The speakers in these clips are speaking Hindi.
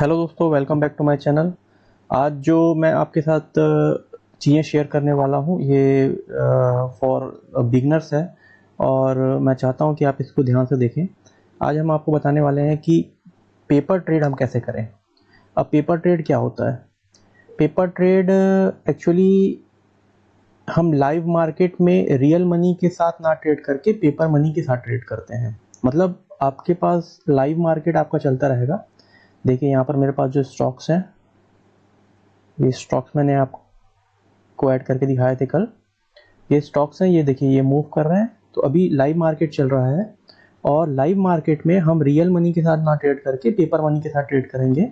हेलो दोस्तों, welcome back to my channel. आज जो मैं आपके साथ चीज़ें शेयर करने वाला हूँ ये फॉर बिगनर्स है और मैं चाहता हूँ कि आप इसको ध्यान से देखें। आज हम आपको बताने वाले हैं कि पेपर ट्रेड हम कैसे करें। अब पेपर ट्रेड क्या होता है? पेपर ट्रेड एक्चुअली हम लाइव मार्केट में रियल मनी के साथ ना ट्रेड करके पेपर मनी के साथ ट्रेड करते हैं। मतलब आपके पास लाइव मार्केट आपका चलता रहेगा। देखिए यहाँ पर मेरे पास जो स्टॉक्स हैं, ये स्टॉक्स मैंने आपको ऐड करके दिखाए थे कल। ये स्टॉक्स हैं, ये देखिए ये मूव कर रहे हैं। तो अभी लाइव मार्केट चल रहा है और लाइव मार्केट में हम रियल मनी के साथ ना ट्रेड करके पेपर मनी के साथ ट्रेड करेंगे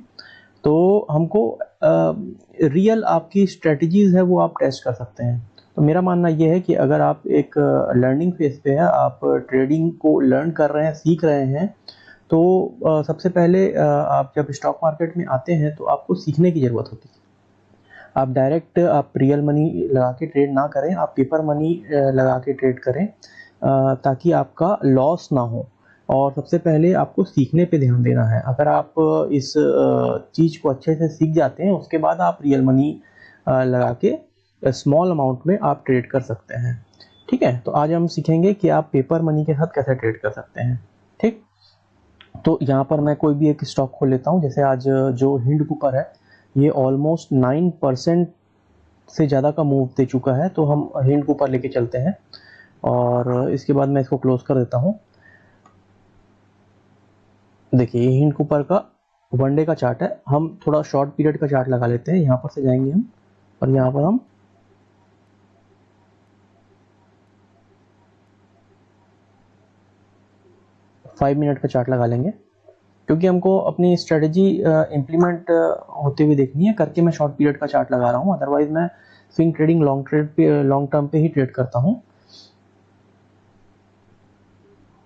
तो हमको रियल आपकी स्ट्रेटजीज है वो आप टेस्ट कर सकते हैं। तो मेरा मानना ये है कि अगर आप एक लर्निंग फेज पे है, आप ट्रेडिंग को लर्न कर रहे हैं, सीख रहे हैं, तो सबसे पहले आप जब स्टॉक मार्केट में आते हैं तो आपको सीखने की ज़रूरत होती है। आप डायरेक्ट आप रियल मनी लगा के ट्रेड ना करें, आप पेपर मनी लगा के ट्रेड करें ताकि आपका लॉस ना हो। और सबसे पहले आपको सीखने पे ध्यान देना है। अगर आप इस चीज़ को अच्छे से सीख जाते हैं उसके बाद आप रियल मनी लगा के स्मॉल अमाउंट में आप ट्रेड कर सकते हैं। ठीक है, तो आज हम सीखेंगे कि आप पेपर मनी के साथ कैसे ट्रेड कर सकते हैं। ठीक, तो यहाँ पर मैं कोई भी एक स्टॉक खोल लेता हूँ। जैसे आज जो हिंड कूपर है ये ऑलमोस्ट 9% से ज़्यादा का मूव दे चुका है, तो हम हिंड कूपर लेके चलते हैं और इसके बाद मैं इसको क्लोज कर देता हूँ। देखिए ये हिंड कूपर का वनडे का चार्ट है। हम थोड़ा शॉर्ट पीरियड का चार्ट लगा लेते हैं। यहाँ पर से जाएंगे हम और यहाँ पर हम 5 मिनट का चार्ट लगा लेंगे, क्योंकि हमको अपनी स्ट्रेटजी इम्प्लीमेंट होते हुए देखनी है। करके मैं शॉर्ट पीरियड का चार्ट लगा रहा हूँ, अदरवाइज मैं स्विंग ट्रेडिंग लॉन्ग टर्म पे ही ट्रेड करता हूँ।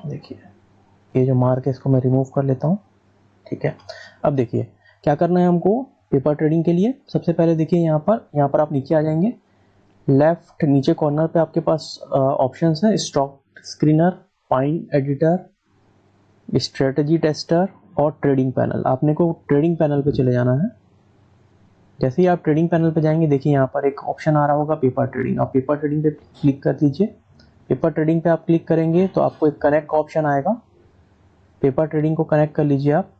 देखिए ये जो मार्क है इसको मैं रिमूव कर लेता हूँ। ठीक है, अब देखिए क्या करना है हमको पेपर ट्रेडिंग के लिए। सबसे पहले देखिए यहाँ पर आप नीचे आ जाएंगे। लेफ्ट नीचे कॉर्नर पे आपके पास ऑप्शंस है, stock screener, find editor, strategy tester और ट्रेडिंग पैनल। आपने को ट्रेडिंग पैनल पे चले जाना है। जैसे ही आप ट्रेडिंग पैनल पे जाएंगे देखिए यहाँ पर एक ऑप्शन आ रहा होगा पेपर ट्रेडिंग। आप पेपर ट्रेडिंग पे क्लिक कर दीजिए। पेपर ट्रेडिंग पे आप क्लिक करेंगे तो आपको एक कनेक्ट का ऑप्शन आएगा। पेपर ट्रेडिंग को कनेक्ट कर लीजिए आप।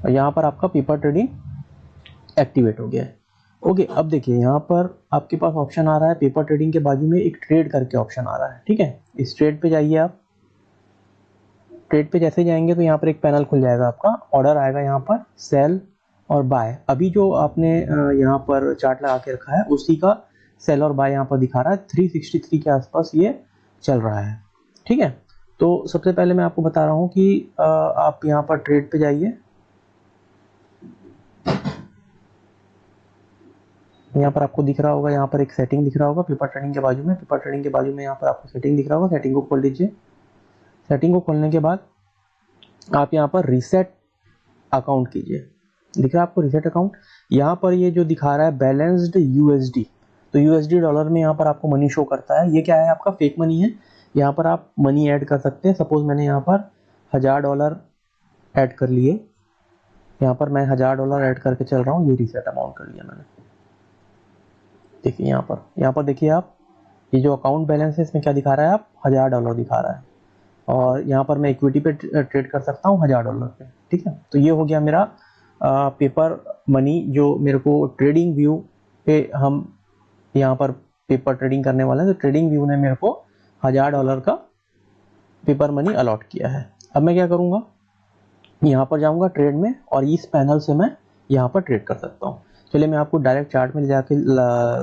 और यहाँ पर आपका पेपर ट्रेडिंग एक्टिवेट हो गया है। ओके, अब देखिए यहाँ पर आपके पास ऑप्शन आ रहा है पेपर ट्रेडिंग के बाजू में एक ट्रेड करके ऑप्शन आ रहा है। ठीक है, इस ट्रेड पे जाइए आप। ट्रेड पे जैसे जाएंगे तो यहाँ पर एक पैनल खुल जाएगा, आपका ऑर्डर आएगा यहाँ पर सेल और बाय। अभी जो आपने यहाँ पर चार्ट लगा के रखा है उसी का सेल और बाय यहाँ पर दिखा रहा है। 363 के आसपास ये चल रहा है। ठीक है, तो सबसे पहले मैं आपको बता रहा हूँ कि आप यहाँ पर ट्रेड पे जाइए। यहाँ पर आपको दिख रहा होगा, यहाँ पर एक सेटिंग दिख रहा होगा पेपर ट्रेडिंग के बाजू में। पेपर ट्रेडिंग के बाजू में यहाँ पर आपको सेटिंग दिख रहा होगा, सेटिंग को खोल लीजिए। सेटिंग को खोलने के बाद आप यहाँ पर रीसेट अकाउंट कीजिए। दिख रहा है आपको रीसेट अकाउंट। यहाँ पर ये जो दिखा रहा है बैलेंस्ड यूएसडी, तो यूएसडी डॉलर में यहाँ पर आपको मनी शो करता है। ये क्या है, आपका फेक मनी है। यहाँ पर आप मनी ऐड कर सकते हैं। सपोज मैंने यहाँ पर $1000 ऐड कर लिए। यहाँ पर मैं $1000 ऐड करके चल रहा हूँ। ये रीसेट अमाउंट कर लिया मैंने। देखिए यहाँ पर देखिए आप, ये जो अकाउंट बैलेंस है इसमें क्या दिखा रहा है, आप $1000 दिखा रहा है। और यहाँ पर मैं इक्विटी पे ट्रेड कर सकता हूँ $1000 पे। ठीक है, तो ये हो गया मेरा पेपर मनी जो मेरे को ट्रेडिंग व्यू पे हम यहाँ पर पेपर ट्रेडिंग करने वाले हैं। तो ट्रेडिंग व्यू ने मेरे को $1000 का पेपर मनी अलॉट किया है। अब मैं क्या करूँगा, यहाँ पर जाऊँगा ट्रेड में और इस पैनल से मैं यहाँ पर ट्रेड कर सकता हूँ। चलिए मैं आपको डायरेक्ट चार्ट में ले जाके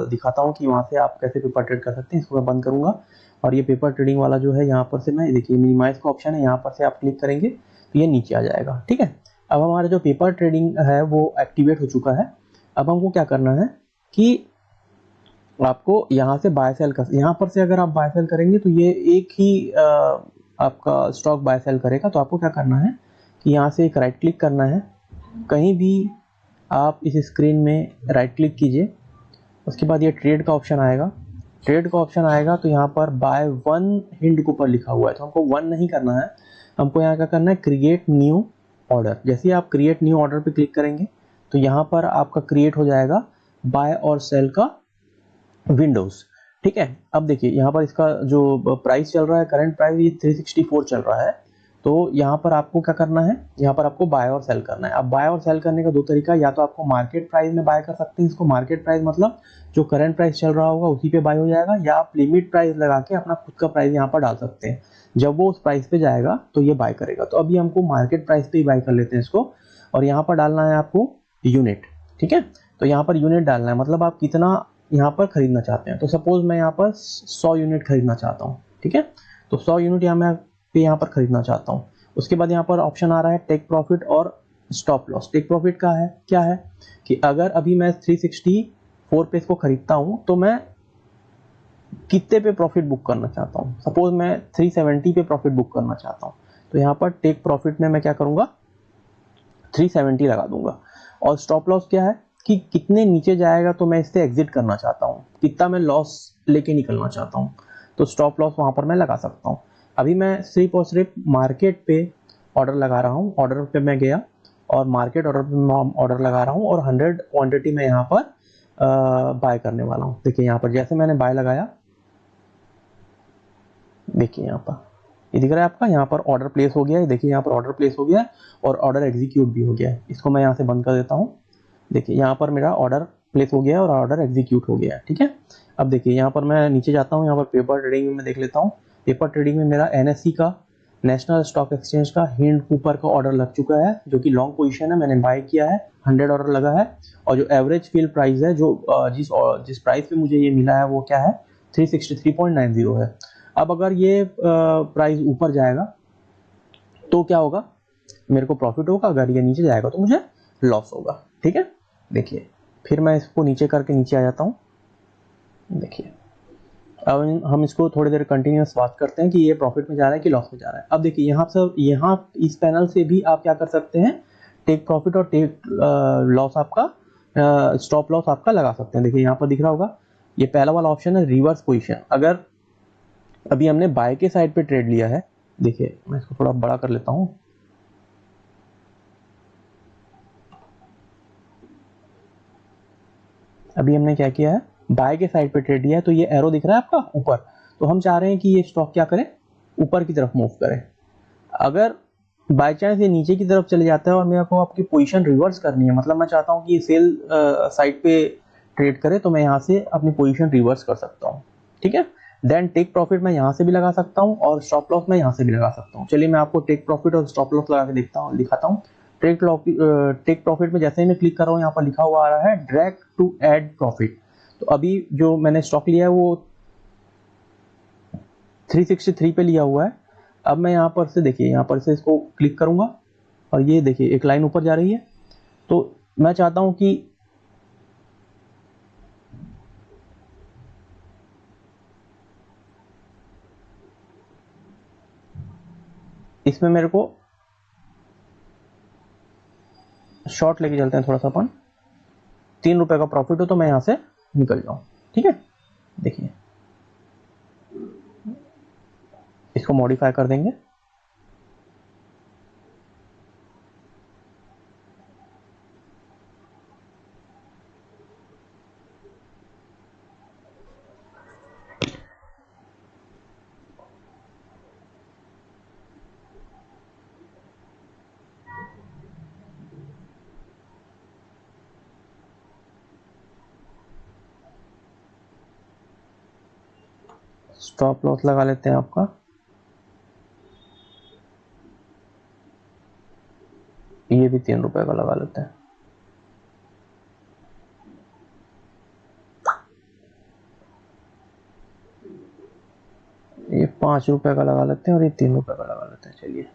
दिखाता हूँ कि वहाँ से आप कैसे पेपर ट्रेड कर सकते हैं। इसको मैं बंद करूँगा और ये पेपर ट्रेडिंग वाला जो है यहाँ पर से मैं, देखिए मिनिमाइज का ऑप्शन है, यहाँ पर से आप क्लिक करेंगे तो ये नीचे आ जाएगा। ठीक है, अब हमारा जो पेपर ट्रेडिंग है वो एक्टिवेट हो चुका है। अब हमको क्या करना है कि आपको यहाँ से बाय सेल कर, यहाँ पर से अगर आप बाय सेल करेंगे तो ये एक ही आपका स्टॉक बाय सेल करेगा। तो आपको क्या करना है कि यहाँ से एक राइट क्लिक करना है। कहीं भी आप इस स्क्रीन में राइट क्लिक कीजिए, उसके बाद ये ट्रेड का ऑप्शन आएगा। ट्रेड का ऑप्शन आएगा तो यहाँ पर बाय वन हिंड के ऊपर लिखा हुआ है, तो हमको वन नहीं करना है, हमको यहाँ क्या करना है, क्रिएट न्यू ऑर्डर। जैसे ही आप क्रिएट न्यू ऑर्डर पे क्लिक करेंगे तो यहाँ पर आपका क्रिएट हो जाएगा बाय और सेल का विंडोज। ठीक है, अब देखिए यहाँ पर इसका जो प्राइस चल रहा है, करंट प्राइस ये 364 चल रहा है। तो यहाँ पर आपको क्या करना है, यहाँ पर आपको बाय और सेल करना है। अब बाय और सेल करने का दो तरीका, या तो आपको मार्केट प्राइस में बाय कर सकते हैं इसको, मार्केट प्राइस मतलब जो करंट प्राइस चल रहा होगा उसी पे बाय हो जाएगा, या आप लिमिट प्राइस लगा के अपना खुद का प्राइस यहाँ पर डाल सकते हैं। जब वो उस प्राइस पे जाएगा तो ये बाय करेगा। तो अभी हमको मार्केट प्राइस पे ही बाय कर लेते हैं इसको, और यहाँ पर डालना है आपको यूनिट। ठीक है, तो यहाँ पर यूनिट डालना है, मतलब आप कितना यहाँ पर खरीदना चाहते हैं। तो सपोज मैं यहाँ पर 100 यूनिट खरीदना चाहता हूँ। ठीक है, तो 100 यूनिट यहाँ पर खरीदना चाहता हूँ। उसके बाद यहाँ पर ऑप्शन आ रहा है टेक प्रॉफिट और स्टॉप लॉस। टेक प्रॉफिट का है क्या है कि अगर अभी मैं 364 पे इसको खरीदता हूँ तो मैं कितने पे प्रॉफिट बुक करना चाहता हूँ। सपोज मैं 370 पे प्रॉफिट बुक करना चाहता हूँ, तो यहाँ पर टेक प्रॉफिट में मैं क्या करूँगा, 370 लगा दूंगा। और स्टॉप लॉस क्या है कि कितने नीचे जाएगा तो मैं इससे एग्जिट करना चाहता हूँ, कितना मैं लॉस लेके निकलना चाहता हूँ, तो स्टॉप लॉस वहां पर मैं लगा सकता हूँ। अभी मैं सिर्फ और सिर्फ मार्केट पे ऑर्डर लगा रहा हूँ। ऑर्डर पे मैं गया और मार्केट ऑर्डर पे मैं ऑर्डर लगा रहा हूँ, और 100 क्वांटिटी में यहाँ पर बाय करने वाला हूँ। देखिए यहाँ पर जैसे मैंने बाय लगाया, देखिए यहाँ पर ये दिख रहा है आपका, यहाँ पर ऑर्डर प्लेस हो गया है। देखिए यहाँ पर ऑर्डर प्लेस हो गया है और ऑर्डर एग्जीक्यूट भी हो गया है। इसको मैं यहाँ से बंद कर देता हूँ। देखिए यहाँ पर मेरा ऑर्डर प्लेस हो गया है और ऑर्डर एग्जीक्यूट हो गया है। ठीक है, अब देखिए यहाँ पर मैं नीचे जाता हूँ, यहाँ पर पेपर ट्रेडिंग में मैं देख लेता हूँ। पेपर ट्रेडिंग में मेरा एनएससी का, नेशनल स्टॉक एक्सचेंज का हिंड कूपर का ऑर्डर लग चुका है, जो कि लॉन्ग पोजीशन है, मैंने बाय किया है, 100 ऑर्डर लगा है। और जो एवरेज फिल प्राइस है, जो जिस प्राइस पे मुझे ये मिला है वो क्या है, 363.90 है। अब अगर ये प्राइस ऊपर जाएगा तो क्या होगा, मेरे को प्रॉफिट होगा, अगर ये नीचे जाएगा तो मुझे लॉस होगा। ठीक है, देखिए फिर मैं इसको नीचे करके नीचे आ जाता हूँ। देखिए अब हम इसको थोड़ी देर कंटिन्यूस बात करते हैं कि ये प्रॉफिट में जा रहा है कि लॉस में जा रहा है। अब देखिए यहाँ इस पैनल से भी आप क्या कर सकते हैं, टेक प्रॉफिट और टेक लॉस आपका, स्टॉप लॉस आपका लगा सकते हैं। देखिए यहाँ पर दिख रहा होगा, ये पहला वाला ऑप्शन है रिवर्स पोजिशन। अगर अभी हमने बाय के साइड पे ट्रेड लिया है, देखिए मैं इसको थोड़ा बड़ा कर लेता हूँ। अभी हमने क्या किया है, बाय के साइड पे ट्रेड लिया है, तो ये एरो दिख रहा है आपका ऊपर, तो हम चाह रहे हैं कि ये स्टॉक क्या करे, ऊपर की तरफ मूव करे। अगर बाय चांस ये नीचे की तरफ चले जाता है और मेरे को आपकी पोजीशन रिवर्स करनी है, मतलब मैं चाहता हूँ कि ये सेल साइड पे ट्रेड करे, तो मैं यहाँ से अपनी पोजीशन रिवर्स कर सकता हूँ। ठीक है, देन टेक प्रॉफिट मैं यहाँ से भी लगा सकता हूँ और स्टॉप लॉस मैं यहाँ से भी लगा सकता हूँ। चलिए मैं आपको टेक प्रॉफिट और स्टॉप लॉस लगा के दिखाता हूँ। टेक प्रॉफिट में जैसे ही मैं क्लिक कर रहा हूँ, यहाँ पर लिखा हुआ आ रहा है ड्रैग टू ऐड प्रॉफिट। तो अभी जो मैंने स्टॉक लिया है वो 363 पे लिया हुआ है। अब मैं यहाँ पर से, देखिए यहाँ पर से इसको क्लिक करूंगा और ये देखिए एक लाइन ऊपर जा रही है। तो मैं चाहता हूं कि इसमें मेरे को शॉर्ट लेके चलते हैं थोड़ा सा अपन, 3 रुपए का प्रॉफिट हो तो मैं यहाँ से निकल जाऊं। ठीक है, देखिए इसको मॉडिफाई कर देंगे। स्टॉप लॉस लगा लेते हैं आपका, ये भी 3 रुपए का लगा लेते हैं। ये 5 रुपए का लगा लेते हैं और ये 3 रुपए का लगा लेते हैं। चलिए,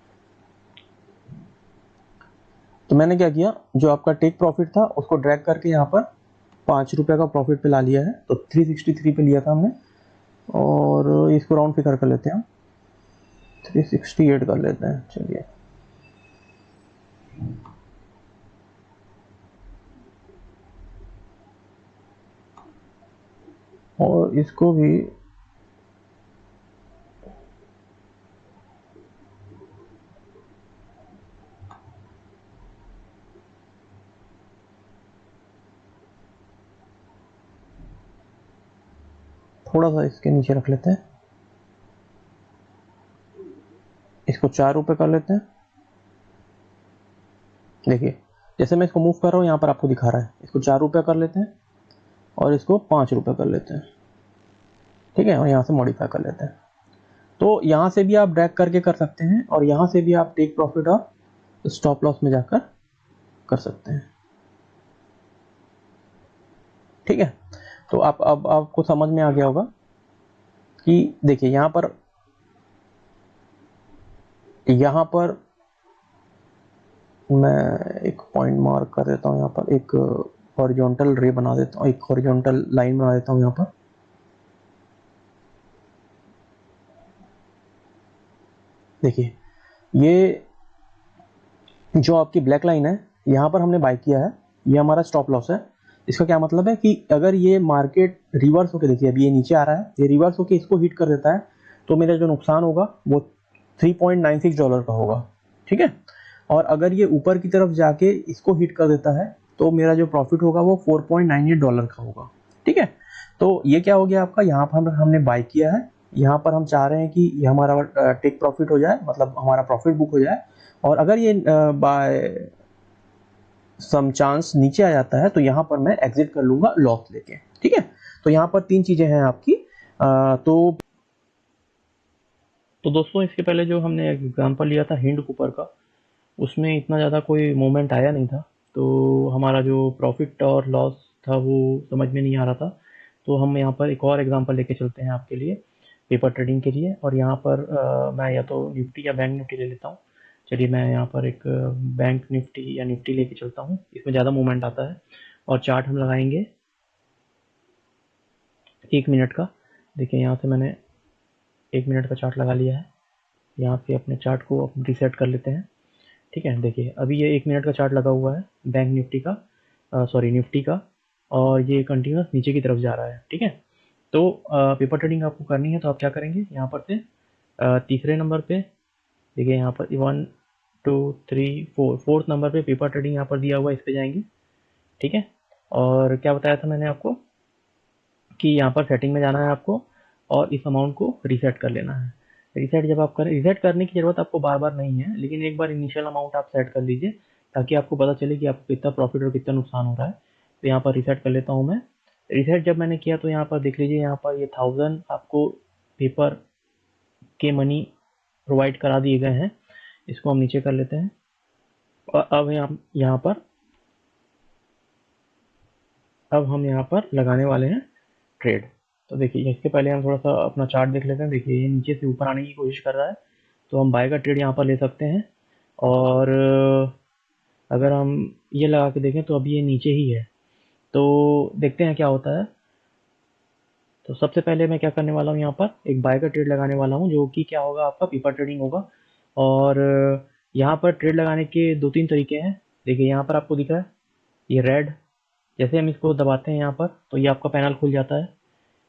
तो मैंने क्या किया, जो आपका टेक प्रॉफिट था उसको ड्रैग करके यहाँ पर 5 रुपए का प्रॉफिट पे ला लिया है। तो 363 पे लिया था हमने, और इसको राउंड फिगर कर लेते हैं हम, 368 कर लेते हैं। चलिए, और इसको भी थोड़ा सा इसके नीचे रख लेते हैं, इसको 4 रुपये कर लेते हैं। देखिए जैसे मैं इसको मूव कर रहा हूँ यहाँ पर आपको दिखा रहा है, इसको 4 रुपये कर लेते हैं और इसको 5 रुपये कर लेते हैं, ठीक है, और यहाँ से मॉडिफाई कर लेते हैं। तो यहाँ से भी आप ड्रैग करके कर सकते हैं और यहाँ से भी आप टेक प्रॉफिट और स्टॉप लॉस में जाकर कर सकते हैं, ठीक है। तो अब आपको समझ में आ गया होगा कि देखिए यहाँ पर मैं एक पॉइंट मार्क कर देता हूँ, यहाँ पर एक हॉरिजॉन्टल रे बना देता हूँ, एक हॉरिजॉन्टल लाइन बना देता हूँ यहाँ पर। देखिए ये जो आपकी ब्लैक लाइन है यहाँ पर हमने बाय किया है, ये हमारा स्टॉप लॉस है। इसका क्या मतलब है कि अगर ये मार्केट रिवर्स होके, देखिए अभी ये नीचे आ रहा है, ये रिवर्स होके इसको हिट कर देता है तो मेरा जो नुकसान होगा वो $3.96 का होगा, ठीक है। और अगर ये ऊपर की तरफ जाके इसको हिट कर देता है तो मेरा जो प्रॉफिट होगा वो $4.98 का होगा, ठीक है। तो ये क्या हो गया आपका, यहाँ पर हमने बाय किया है, यहाँ पर हम चाह रहे हैं कि ये हमारा टेक प्रॉफिट हो जाए, मतलब हमारा प्रॉफिट बुक हो जाए। और अगर ये बाय सम चांस नीचे आ जाता है तो यहाँ पर मैं एग्जिट कर लूंगा लॉस लेके, ठीक है। तो यहाँ पर 3 चीजें हैं आपकी। तो दोस्तों इसके पहले जो हमने एग्जांपल लिया था हिंड कूपर का, उसमें इतना ज़्यादा कोई मूवमेंट आया नहीं था, तो हमारा जो प्रॉफिट और लॉस था वो समझ में नहीं आ रहा था। तो हम यहाँ पर एक और एग्जांपल लेके चलते हैं आपके लिए पेपर ट्रेडिंग के लिए। और यहाँ पर मैं या तो निफ्टी या बैंक निफ्टी ले लेता हूँ। चलिए मैं यहाँ पर एक बैंक निफ्टी या निफ्टी लेके चलता हूँ, इसमें ज़्यादा मूवमेंट आता है। और चार्ट हम लगाएंगे 1 मिनट का। देखिए यहाँ से मैंने 1 मिनट का चार्ट लगा लिया है। यहाँ से अपने चार्ट को रीसेट कर लेते हैं, ठीक है। देखिए अभी ये 1 मिनट का चार्ट लगा हुआ है बैंक निफ्टी का, निफ्टी का, और ये कंटिन्यूस नीचे की तरफ जा रहा है, ठीक है। तो पेपर ट्रेडिंग आपको करनी है तो आप क्या करेंगे, यहाँ पर से तीसरे नंबर पे देखिए, यहाँ पर 1 2 3 4 फोर्थ नंबर पे पेपर ट्रेडिंग यहाँ पर दिया हुआ है, इस पे जाएंगे, ठीक है। और क्या बताया था मैंने आपको कि यहाँ पर सेटिंग में जाना है आपको और इस अमाउंट को रीसेट कर लेना है। रीसेट जब आप करें, रीसेट करने की ज़रूरत आपको बार बार नहीं है, लेकिन एक बार इनिशियल अमाउंट आप सेट कर लीजिए ताकि आपको पता चले कि आपको कितना प्रॉफिट और कितना नुकसान हो रहा है। तो यहाँ पर रीसेट कर लेता हूँ मैं। रीसेट जब मैंने किया तो यहाँ पर देख लीजिए, यहाँ पर ये 1000 आपको पेपर के मनी प्रोवाइड करा दिए गए हैं। इसको हम नीचे कर लेते हैं और अब हम यहाँ पर लगाने वाले हैं ट्रेड। तो देखिए इसके पहले हम थोड़ा सा अपना चार्ट देख लेते हैं। देखिए ये नीचे से ऊपर आने की कोशिश कर रहा है तो हम बाय का ट्रेड यहाँ पर ले सकते हैं। और अगर हम ये लगा के देखें तो अभी ये नीचे ही है, तो देखते हैं क्या होता है। तो सबसे पहले मैं क्या करने वाला हूँ, यहाँ पर एक बाय का ट्रेड लगाने वाला हूँ, जो कि क्या होगा, आपका पेपर ट्रेडिंग होगा। और यहाँ पर ट्रेड लगाने के 2-3 तरीके हैं। देखिए यहाँ पर आपको दिख रहा है ये रेड, जैसे हम इसको दबाते हैं यहाँ पर तो ये आपका पैनल खुल जाता है।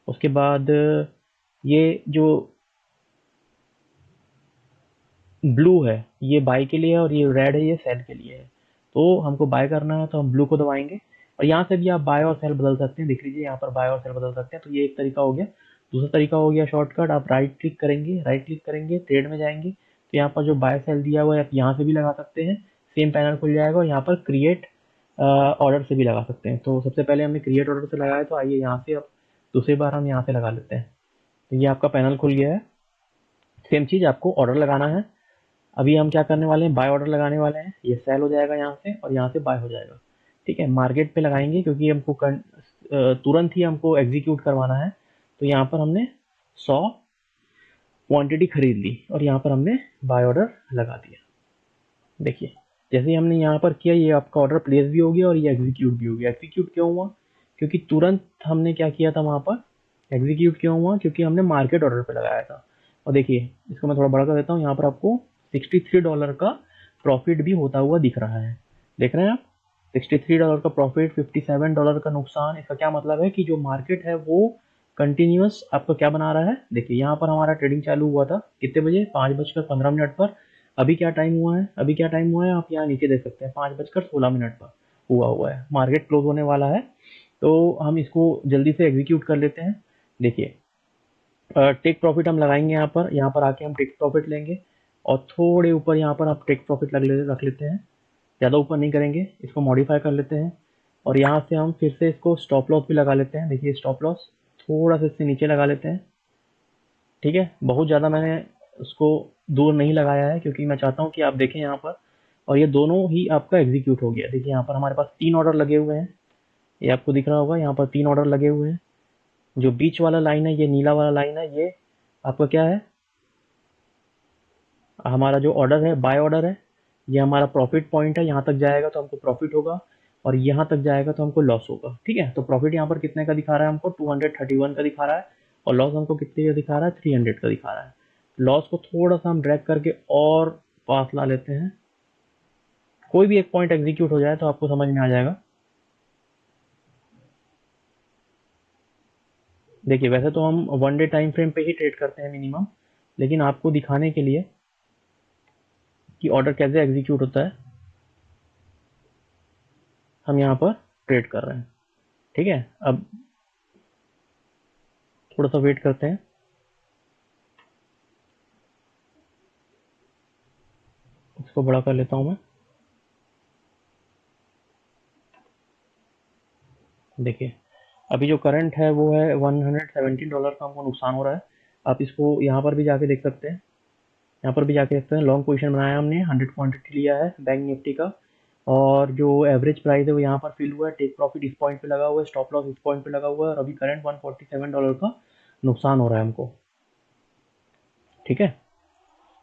उसके बाद ये जो ब्लू है ये बाय के लिए है और ये रेड है ये सेल के लिए है। तो हमको बाय करना है तो हम ब्लू को दबाएंगे और यहाँ से भी आप बाय और सेल बदल सकते हैं। देख लीजिए यहाँ पर बाय और सेल बदल सकते हैं। तो ये एक तरीका हो गया। दूसरा तरीका हो गया शॉर्टकट, आप राइट क्लिक करेंगे ट्रेड में जाएंगे तो यहाँ पर जो बाय सेल दिया हुआ है आप यहाँ से भी लगा सकते हैं, सेम पैनल खुल जाएगा। और यहाँ पर क्रिएट ऑर्डर से भी लगा सकते हैं। तो सबसे पहले हमने क्रिएट ऑर्डर से लगाया, तो आइए यहाँ से अब दूसरी बार हम यहाँ से लगा लेते हैं। तो ये आपका पैनल खुल गया है। सेम चीज़ आपको ऑर्डर लगाना है। अभी हम क्या करने वाले हैं, बाय ऑर्डर लगाने वाले हैं। ये सेल हो जाएगा यहाँ से और यहाँ से बाय हो जाएगा, ठीक है। मार्केट पे लगाएंगे क्योंकि हमको तुरंत ही हमको एग्जीक्यूट करवाना है। तो यहाँ पर हमने 100 क्वांटिटी खरीद ली और यहाँ पर हमने बाय ऑर्डर लगा दिया। देखिए जैसे ही हमने यहाँ पर किया, ये आपका ऑर्डर प्लेस भी हो गया और ये एग्जीक्यूट भी हो गया। एग्जीक्यूट क्यों हुआ, क्योंकि तुरंत हमने क्या किया था वहाँ पर, एग्जीक्यूट क्यों हुआ, क्योंकि हमने मार्केट ऑर्डर पे लगाया था। और देखिए इसको मैं थोड़ा बड़ा कर देता हूँ, यहाँ पर आपको $63 का प्रॉफिट भी होता हुआ दिख रहा है। देख रहे हैं आप, $63 का प्रॉफिट, $57 का नुकसान। इसका क्या मतलब है कि जो मार्केट है वो कंटिन्यूस आपका क्या बना रहा है। देखिए यहाँ पर हमारा ट्रेडिंग चालू हुआ था कितने बजे, 5:15 पर। अभी क्या टाइम हुआ है, आप यहाँ नीचे देख सकते हैं, 5:16 पर हुआ है। मार्केट क्लोज होने वाला है तो हम इसको जल्दी से एग्जीक्यूट कर लेते हैं। देखिए टेक प्रॉफिट हम लगाएंगे यहाँ पर आके हम टेक प्रॉफिट लेंगे और थोड़े ऊपर यहाँ पर आप टेक प्रॉफिट रख लेते हैं। ज़्यादा ऊपर नहीं करेंगे, इसको मॉडिफाई कर लेते हैं और यहाँ से हम फिर से इसको स्टॉप लॉस भी लगा लेते हैं। देखिए स्टॉप लॉस थोड़ा सा इससे नीचे लगा लेते हैं, ठीक है। बहुत ज़्यादा मैंने उसको दूर नहीं लगाया है क्योंकि मैं चाहता हूँ कि आप देखें यहाँ पर, और ये दोनों ही आपका एग्जीक्यूट हो गया। देखिए यहाँ पर हमारे पास 3 ऑर्डर लगे हुए हैं, ये आपको दिख रहा होगा, यहाँ पर 3 ऑर्डर लगे हुए हैं। जो बीच वाला लाइन है, ये नीला वाला लाइन है, ये आपका क्या है, हमारा जो ऑर्डर है बाय ऑर्डर है। ये हमारा प्रॉफिट पॉइंट है, यहाँ तक जाएगा तो हमको प्रॉफिट होगा और यहाँ तक जाएगा तो हमको लॉस होगा, ठीक है। तो प्रॉफिट यहाँ पर कितने का दिखा रहा है हमको, 231 का दिखा रहा है और लॉस हमको कितने का दिखा रहा है, 300 का दिखा रहा है। लॉस को थोड़ा सा हम ड्रैग करके और पास ला लेते हैं। कोई भी एक पॉइंट एग्जीक्यूट हो जाए तो आपको समझ में आ जाएगा। देखिए वैसे तो हम 1 डे टाइम फ्रेम पे ही ट्रेड करते हैं मिनिमम, लेकिन आपको दिखाने के लिए कि ऑर्डर कैसे एग्जीक्यूट होता है हम यहाँ पर ट्रेड कर रहे हैं, ठीक है। अब थोड़ा सा वेट करते हैं, इसको बड़ा कर लेता हूँ मैं। देखिए अभी जो करंट है वो है $117 का हमको नुकसान हो रहा है। आप इसको यहाँ पर भी जाके देख सकते हैं, यहाँ पर भी जाके देखते हैं। लॉन्ग पोजीशन बनाया हमने, 100 क्वांटिटी लिया है बैंक निफ्टी का और जो एवरेज प्राइस है वो यहाँ पर फिल हुआ है। टेक प्रॉफिट इस पॉइंट पे लगा हुआ है, स्टॉप लॉस इस पॉइंट पे लगा हुआ है और अभी करंट $147 का नुकसान हो रहा है हमको, ठीक है।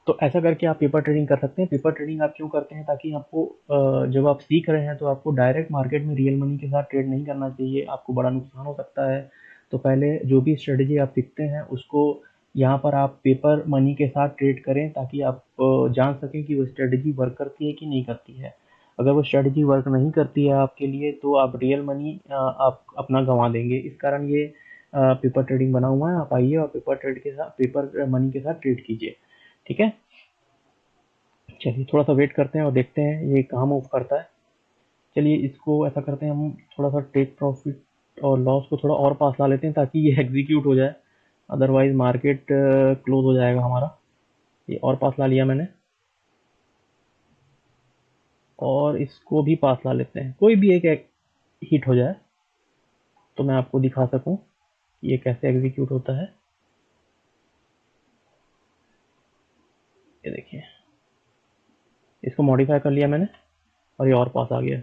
तो ऐसा करके आप पेपर ट्रेडिंग कर सकते हैं। पेपर ट्रेडिंग आप क्यों करते हैं, ताकि आपको जब आप सीख रहे हैं तो आपको डायरेक्ट मार्केट में रियल मनी के साथ ट्रेड नहीं करना चाहिए, आपको बड़ा नुकसान हो सकता है। तो पहले जो भी स्ट्रेटजी आप सीखते हैं उसको यहाँ पर आप पेपर मनी के साथ ट्रेड करें, ताकि आप जान सकें कि वो स्ट्रेटजी वर्क करती है कि नहीं करती है। अगर वो स्ट्रेटजी वर्क नहीं करती है आपके लिए तो आप रियल मनी आप अपना गंवा देंगे। इस कारण ये पेपर ट्रेडिंग बना हुआ है। आप आइए और पेपर मनी के साथ ट्रेड कीजिए, ठीक है। चलिए थोड़ा सा वेट करते हैं और देखते हैं ये कहाँ मूव करता है। चलिए इसको ऐसा करते हैं, हम थोड़ा सा टेक प्रॉफिट और लॉस को थोड़ा और पास ला लेते हैं ताकि ये एग्जीक्यूट हो जाए, अदरवाइज मार्केट क्लोज हो जाएगा हमारा। ये और पास ला लिया मैंने और इसको भी पास ला लेते हैं। कोई भी एक हिट हो जाए तो मैं आपको दिखा सकूं ये कैसे एग्जीक्यूट होता है। ये देखिए इसको मॉडिफाई कर लिया मैंने और ये और पास आ गया,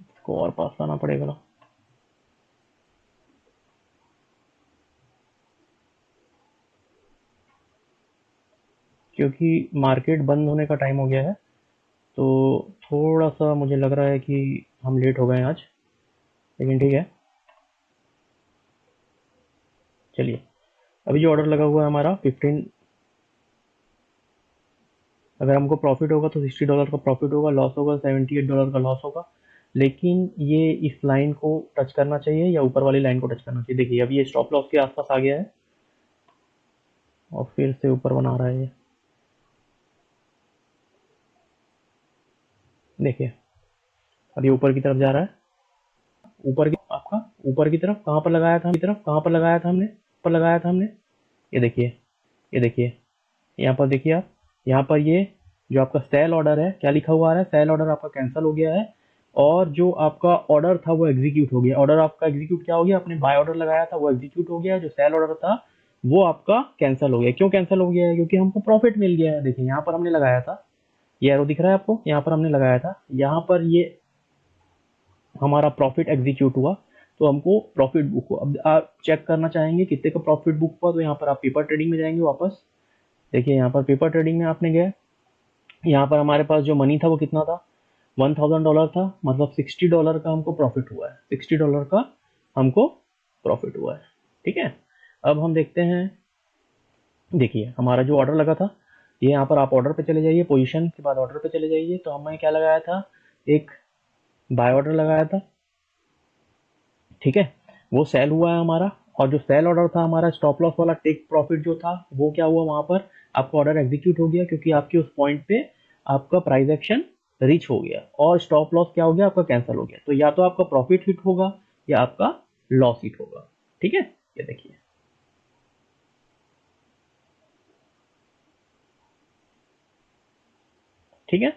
इसको और पास लाना पड़ेगा ना। क्योंकि मार्केट बंद होने का टाइम हो गया है तो थोड़ा सा मुझे लग रहा है कि हम लेट हो गए हैं आज, लेकिन ठीक है। चलिए अभी जो ऑर्डर लगा हुआ है हमारा 15, अगर हमको प्रॉफिट होगा तो $60 का प्रॉफिट होगा, लॉस होगा $78 का लॉस होगा। लेकिन ये इस लाइन को टच करना चाहिए या ऊपर वाली लाइन को टच करना चाहिए। देखिए अभी ये स्टॉप लॉस के आसपास आ गया है और फिर से ऊपर बना रहा है ये। देखिए अभी ऊपर की तरफ जा रहा है, ऊपर की आपका ऊपर की तरफ कहाँ पर लगाया था, हमने ये देखिए, ये देखिए यहाँ पर देखिए आप, यहाँ पर ये जो आपका सेल ऑर्डर है क्या लिखा हुआ आ रहा है, सेल ऑर्डर आपका कैंसिल हो गया है और जो आपका ऑर्डर था वो एग्जीक्यूट हो गया। ऑर्डर आपका एग्जीक्यूट क्या हो गया, आपने बाय ऑर्डर लगाया था वो एग्जीक्यूट हो गया, जो सेल ऑर्डर था वो आपका कैंसिल हो गया। क्यों कैंसिल हो गया है, क्योंकि हमको प्रॉफिट मिल गया है। देखिए यहाँ पर हमने लगाया था, ये एरो दिख रहा है आपको, यहाँ पर हमने लगाया था, यहाँ पर ये हमारा प्रॉफिट एग्जीक्यूट हुआ तो हमको प्रॉफिट बुक हुआ। अब आप चेक करना चाहेंगे कितने का प्रॉफिट बुक हुआ, तो यहाँ पर आप पेपर ट्रेडिंग में जाएंगे वापस। देखिए यहाँ पर पेपर ट्रेडिंग में आपने गए, यहाँ पर हमारे पास जो मनी था वो कितना था, $1000 था, मतलब $60 का हमको प्रॉफिट हुआ है, $60 का हमको प्रॉफिट हुआ है, ठीक है। अब हम देखते हैं, देखिए हमारा जो ऑर्डर लगा था, ये यहाँ पर आप ऑर्डर पे चले जाइए, पोजीशन के बाद ऑर्डर पे चले जाइए। तो हमने क्या लगाया था, एक बाय ऑर्डर लगाया था, ठीक है, वो सेल हुआ है हमारा। और जो सेल ऑर्डर था हमारा स्टॉप लॉस वाला टेक प्रॉफिट जो था वो क्या हुआ, वहां पर आपका ऑर्डर एग्जीक्यूट हो गया क्योंकि आपके उस पॉइंट पे आपका प्राइस एक्शन रीच हो गया और स्टॉप लॉस क्या हो गया, आपका कैंसिल हो गया। तो या तो आपका प्रॉफिट हिट होगा या आपका लॉस हिट होगा, ठीक है। ये देखिए ठीक है।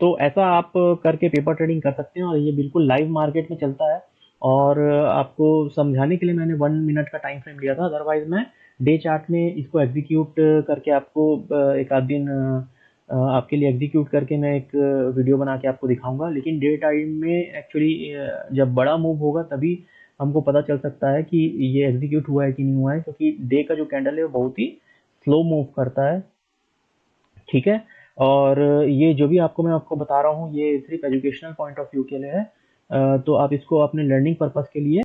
तो ऐसा आप करके पेपर ट्रेडिंग कर सकते हैं और ये बिल्कुल लाइव मार्केट में चलता है। और आपको समझाने के लिए मैंने 1 मिनट का टाइम फ्रेम लिया था, अदरवाइज मैं डे चार्ट में इसको एग्जीक्यूट करके आपको एक आध दिन आपके लिए एग्जीक्यूट करके मैं एक वीडियो बना के आपको दिखाऊंगा। लेकिन डे टाइम में एक्चुअली जब बड़ा मूव होगा तभी हमको पता चल सकता है कि ये एग्जीक्यूट हुआ है कि नहीं हुआ है, क्योंकि डे का जो कैंडल है वो बहुत ही स्लो मूव करता है। ठीक है। और ये जो भी आपको मैं आपको बता रहा हूँ ये सिर्फ एजुकेशनल पॉइंट ऑफ व्यू के लिए है। तो आप इसको अपने लर्निंग पर्पस के लिए